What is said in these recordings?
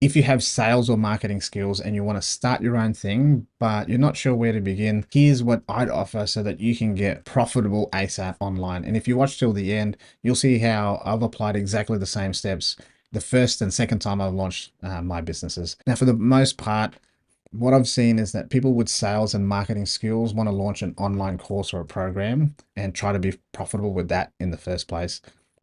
If you have sales or marketing skills and you want to start your own thing, but you're not sure where to begin, here's what I'd offer so that you can get profitable ASAP online. And if you watch till the end, you'll see how I've applied exactly the same steps the first and second time I've launched my businesses. Now, for the most part, what I've seen is that people with sales and marketing skills want to launch an online course or a program and try to be profitable with that in the first place.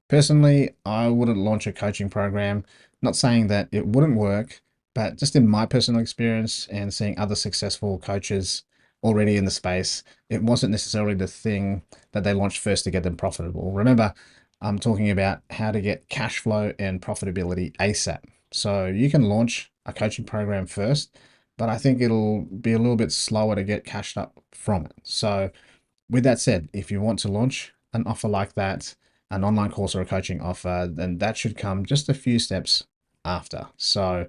Personally, I wouldn't launch a coaching program. Not saying that it wouldn't work, but just in my personal experience and seeing other successful coaches already in the space, it wasn't necessarily the thing that they launched first to get them profitable. Remember, I'm talking about how to get cash flow and profitability ASAP. So you can launch a coaching program first, but I think it'll be a little bit slower to get cashed up from it. So with that said, if you want to launch an offer like that, an online course or a coaching offer, then that should come just a few steps after. So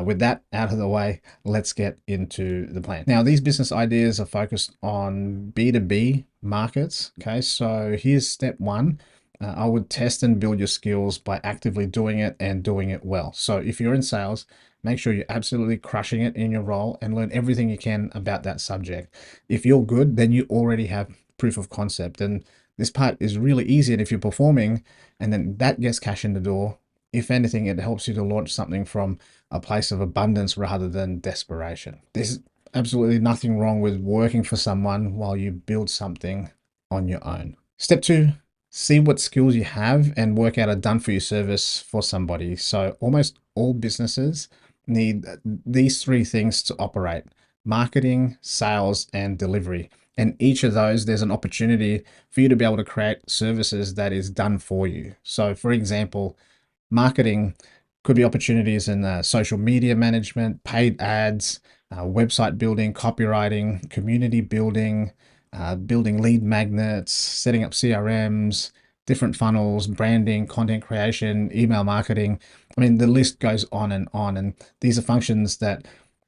with that out of the way, let's get into the plan. Now, these business ideas are focused on B2B markets. Okay, so here's step one. I would test and build your skills by actively doing it and doing it well. So if you're in sales, make sure you're absolutely crushing it in your role and learn everything you can about that subject. If you're good, then you already have proof of concept. And this part is really easy. And if you're performing and then that gets cash in the door, if anything, it helps you to launch something from a place of abundance rather than desperation. There's absolutely nothing wrong with working for someone while you build something on your own. Step two, see what skills you have and work out a done for you service for somebody. So almost all businesses need these three things to operate: marketing, sales, and delivery. And each of those, there's an opportunity for you to be able to create services that is done for you. So for example, marketing could be opportunities in social media management, paid ads, website building, copywriting, community building, building lead magnets, setting up CRMs, different funnels, branding, content creation, email marketing. I mean, the list goes on and on. And these are functions that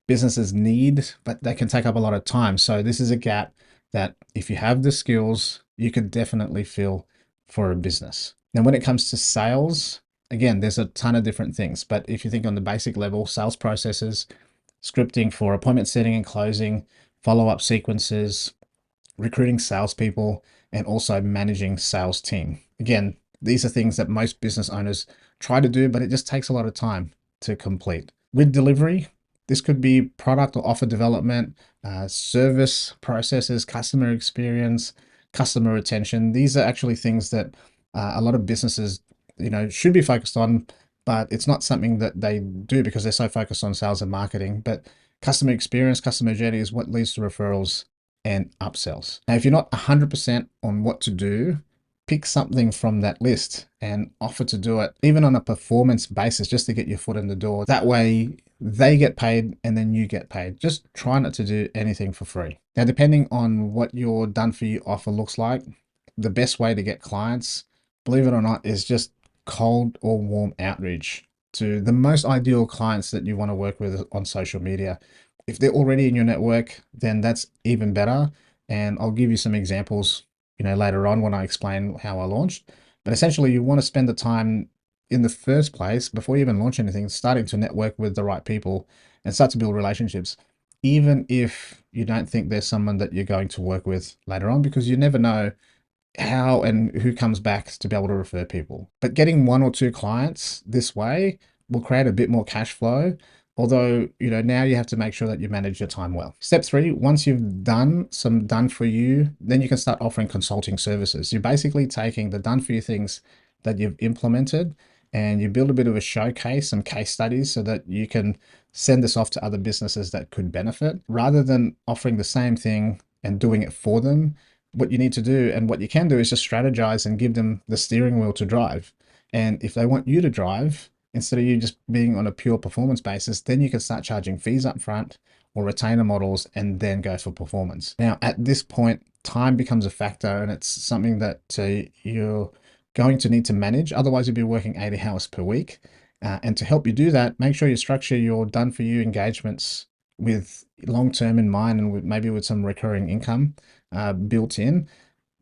businesses need, but they can take up a lot of time. So this is a gap that if you have the skills, you could definitely fill for a business. Now, when it comes to sales, again, there's a ton of different things, but if you think on the basic level, sales processes, scripting for appointment setting and closing, follow-up sequences, recruiting salespeople, and also managing sales team. Again, these are things that most business owners try to do, but it just takes a lot of time to complete. With delivery, this could be product or offer development, service processes, customer experience, customer retention. These are actually things that a lot of businesses, should be focused on, but it's not something that they do because they're so focused on sales and marketing. But customer experience, customer journey is what leads to referrals and upsells. Now, if you're not 100% on what to do, pick something from that list and offer to do it, even on a performance basis, just to get your foot in the door. That way, they get paid and then you get paid. Just try not to do anything for free. Now, depending on what your done for you offer looks like, the best way to get clients, believe it or not, is just cold or warm outreach to the most ideal clients that you want to work with on social media. If they're already in your network, then that's even better. And I'll give you some examples, later on when I explain how I launched. But essentially, you want to spend the time in the first place before you even launch anything, starting to network with the right people and start to build relationships, even if you don't think there's someone that you're going to work with later on, because you never know how and who comes back to be able to refer people. But getting one or two clients this way will create a bit more cash flow. Although, now you have to make sure that you manage your time well. Step three, once you've done some done for you, then you can start offering consulting services. You're basically taking the done for you things that you've implemented and you build a bit of a showcase, some case studies so that you can send this off to other businesses that could benefit. Rather than offering the same thing and doing it for them, what you need to do and what you can do is just strategize and give them the steering wheel to drive. And if they want you to drive, instead of you just being on a pure performance basis, then you can start charging fees up front or retainer models and then go for performance. Now, at this point, time becomes a factor and it's something that you're going to need to manage. Otherwise, you'll be working 80 hours per week. And to help you do that, make sure you structure your done for you engagements with long-term in mind and maybe with some recurring income built in.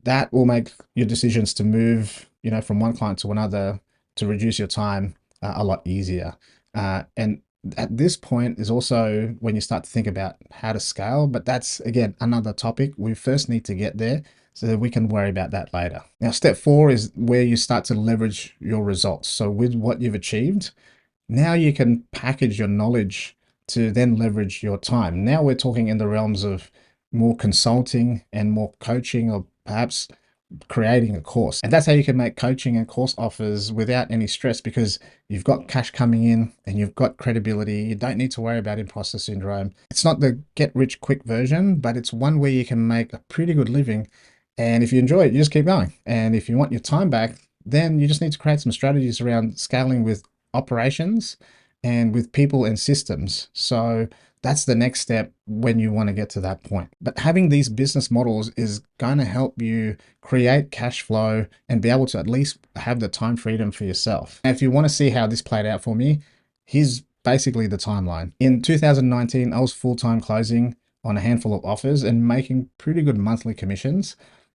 That will make your decisions to move, from one client to another to reduce your time a lot easier. And At this point is also when you start to think about how to scale, but that's again another topic. We first need to get there so that we can worry about that later. Now, step 4 is where you start to leverage your results. So with what you've achieved, now you can package your knowledge to then leverage your time. Now we're talking in the realms of more consulting and more coaching, or perhaps creating a course. And that's how you can make coaching and course offers without any stress, because you've got cash coming in and you've got credibility. You don't need to worry about imposter syndrome. It's not the get rich quick version, but it's one where you can make a pretty good living. And if you enjoy it, you just keep going. And if you want your time back, then you just need to create some strategies around scaling with operations and with people and systems. So that's the next step when you want to get to that point. But having these business models is going to help you create cash flow and be able to at least have the time freedom for yourself. And if you want to see how this played out for me, here's basically the timeline. In 2019, I was full-time closing on a handful of offers and making pretty good monthly commissions.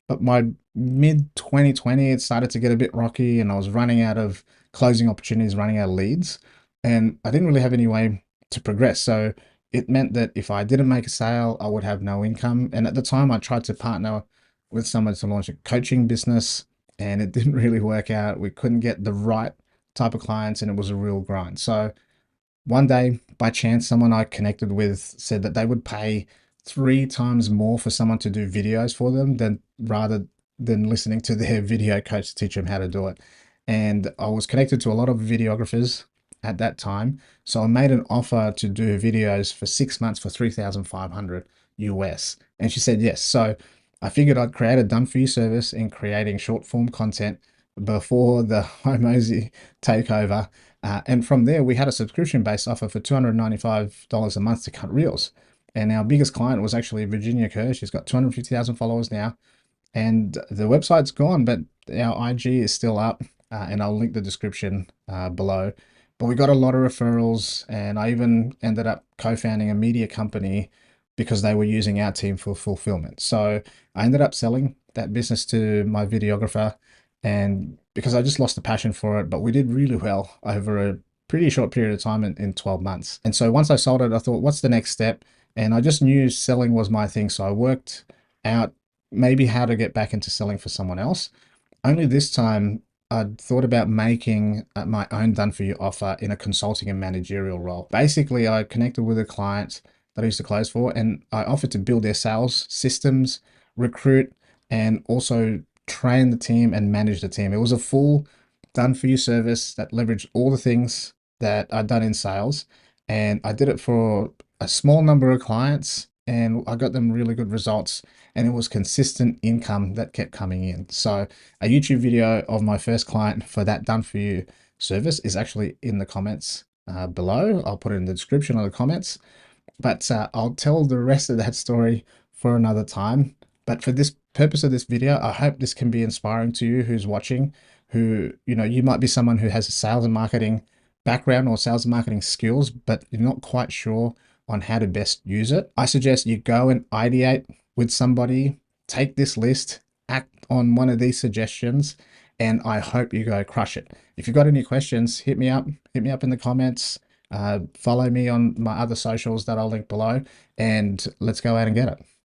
But my mid 2020, it started to get a bit rocky and I was running out of closing opportunities, running out of leads, and I didn't really have any way to progress. So it meant that if I didn't make a sale, I would have no income. And at the time, I tried to partner with someone to launch a coaching business, and it didn't really work out. We couldn't get the right type of clients, and it was a real grind. So one day, by chance, someone I connected with said that they would pay 3 times more for someone to do videos for them than rather than listening to their video coach to teach them how to do it. And I was connected to a lot of videographers at that time. So I made an offer to do videos for 6 months for 3,500 US. And she said yes. So I figured I'd create a done for you service in creating short form content before the Hormozi takeover. And from there, we had a subscription based offer for $295 a month to cut reels. And our biggest client was actually Virginia Kerr. She's got 250,000 followers now. And the website's gone, but our IG is still up. And I'll link the description below. But we got a lot of referrals, and I even ended up co-founding a media company because they were using our team for fulfillment. So I ended up selling that business to my videographer, and because I just lost the passion for it, but we did really well over a pretty short period of time in 12 months. And so once I sold it, I thought, what's the next step? And I just knew selling was my thing. So I worked out maybe how to get back into selling for someone else. Only this time I'd thought about making my own done for you offer in a consulting and managerial role. Basically, I connected with a client that I used to close for, and I offered to build their sales systems, recruit, and also train the team and manage the team. It was a full done for you service that leveraged all the things that I'd done in sales. And I did it for a small number of clients, and I got them really good results, and it was consistent income that kept coming in. So a YouTube video of my first client for that done for you service is actually in the comments below. I'll put it in the description or the comments, but I'll tell the rest of that story for another time. But for this purpose of this video, I hope this can be inspiring to you who's watching, who, you might be someone who has a sales and marketing background or sales and marketing skills, but you're not quite sure on how to best use it. I suggest you go and ideate with somebody, take this list, act on one of these suggestions, and I hope you go crush it. If you've got any questions, hit me up in the comments. Follow me on my other socials that I'll link below, and let's go out and get it.